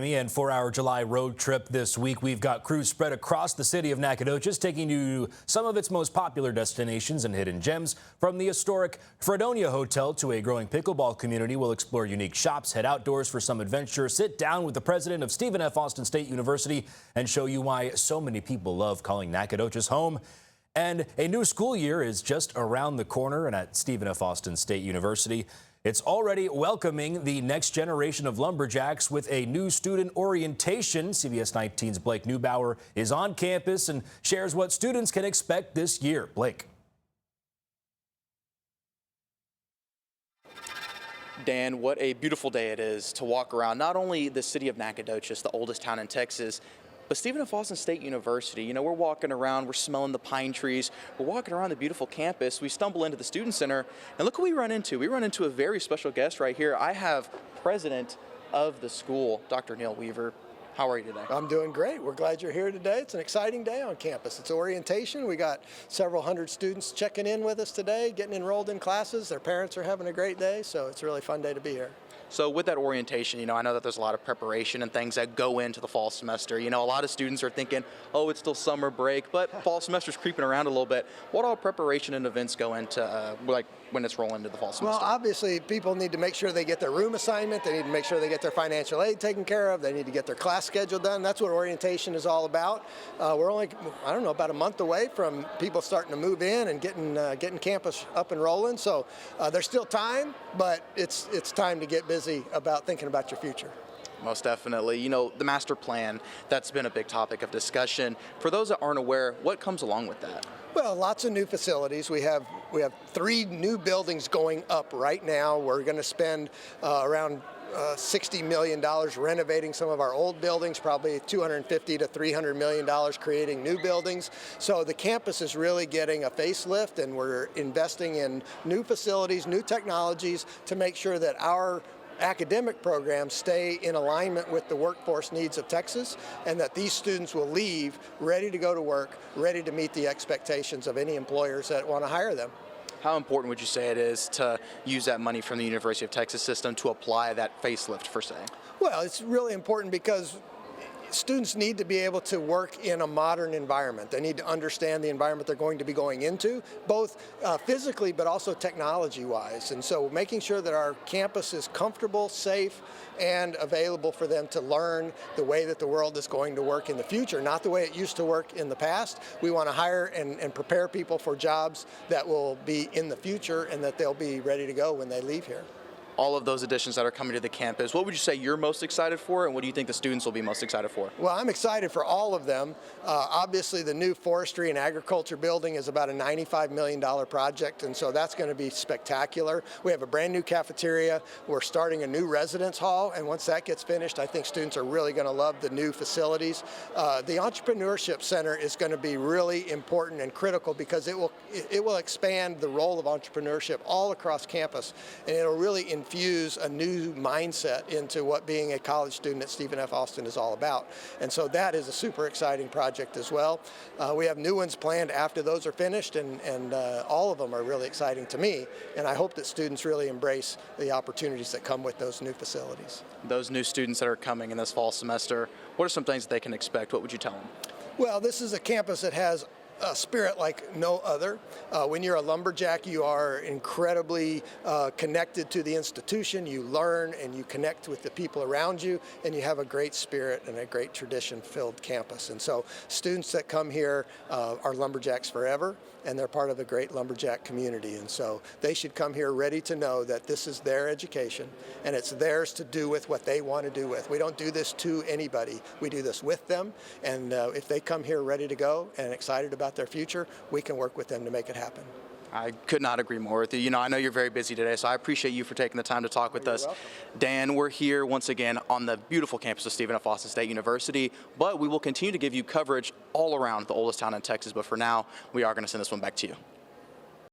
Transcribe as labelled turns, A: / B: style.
A: And for our July road trip this week, we've got crews spread across the city of Nacogdoches, taking you to some of its most popular destinations and hidden gems. From the historic Fredonia Hotel to a growing pickleball community, we'll explore unique shops, head outdoors for some adventure, sit down with the president of Stephen F. Austin State University, and show you why so many people love calling Nacogdoches home. And a new school year is just around the corner, and at Stephen F. Austin State University, it's already welcoming the next generation of Lumberjacks with a new student orientation. CBS 19's Blake Neubauer is on campus and shares what students can expect this year. Blake.
B: Dan, what a beautiful day it is to walk around not only the city of Nacogdoches, the oldest town in Texas, but Stephen F. Austin State University. You know, we're walking around, we're smelling the pine trees, we're walking around the beautiful campus. We stumble into the Student Center, and look who we run into. We run into a very special guest right here. I have president of the school, Dr. Neil Weaver. How are you today?
C: I'm doing great. We're glad you're here today. It's an exciting day on campus. It's orientation. We got several hundred students checking in with us today, getting enrolled in classes. Their parents are having a great day, so it's a really fun day to be here.
B: So with that orientation, you know, I know that there's a lot of preparation and things that go into the fall semester. You know, a lot of students are thinking, oh, it's still summer break, but fall semester's creeping around a little bit. What all preparation and events go into, like, when it's rolling into the fall semester?
C: Well, obviously, people need to make sure they get their room assignment. They need to make sure they get their financial aid taken care of. They need to get their class schedule done. That's what orientation is all about. We're only, I don't know, about a month away from people starting to move in and getting campus up and rolling. So there's still time, but it's time to get busy about thinking about your future.
B: Most definitely. You know, the master plan, that's been a big topic of discussion. For those that aren't aware, what comes along with that?
C: Well, lots of new facilities. We have 3 new buildings going up right now. We're going to spend around $60 million renovating some of our old buildings, probably $250 to $300 million creating new buildings. So the campus is really getting a facelift, and we're investing in new facilities, new technologies to make sure that our academic programs stay in alignment with the workforce needs of Texas, and that these students will leave ready to go to work, ready to meet the expectations of any employers that want to hire them.
B: How important would you say it is to use that money from the University of Texas system to apply that facelift, per se?
C: Well, it's really important because students need to be able to work in a modern environment. They need to understand the environment they're going to be going into, both physically but also technology-wise. And so making sure that our campus is comfortable, safe, and available for them to learn the way that the world is going to work in the future, not the way it used to work in the past. We want to hire and prepare people for jobs that will be in the future and that they'll be ready to go when they leave here.
B: All of those additions that are coming to the campus, what would you say you're most excited for, and what do you think the students will be most excited for?
C: Well, I'm excited for all of them. Obviously, the new forestry and agriculture building is about a $95 million project, and so that's going to be spectacular. We have a brand new cafeteria. We're starting a new residence hall, and once that gets finished, I think students are really going to love the new facilities. The Entrepreneurship Center is going to be really important and critical because it will expand the role of entrepreneurship all across campus, and it'll really infuse a new mindset into what being a college student at Stephen F. Austin is all about. And so that is a super exciting project as well. We have new ones planned after those are finished, and all of them are really exciting to me. And I hope that students really embrace the opportunities that come with those new facilities.
B: Those new students that are coming in this fall semester, what are some things that they can expect? What would you tell them?
C: Well, this is a campus that has a spirit like no other. When you're a lumberjack, you are incredibly connected to the institution. You learn and you connect with the people around you, and you have a great spirit and a great tradition-filled campus. And so students that come here are lumberjacks forever, and they're part of a great lumberjack community. And so they should come here ready to know that this is their education, and it's theirs to do with what they want to do with. We don't do this to anybody. We do this with them, and if they come here ready to go and excited about their future, we can work with them to make it happen.
B: I could not agree more with you. You know, I know you're very busy today, so I appreciate you for taking the time to talk with us.
C: Welcome.
B: Dan, we're here once again on the beautiful campus of Stephen F. Austin State University, but we will continue to give you coverage all around the oldest town in Texas. But for now, we are going to send this one back to you.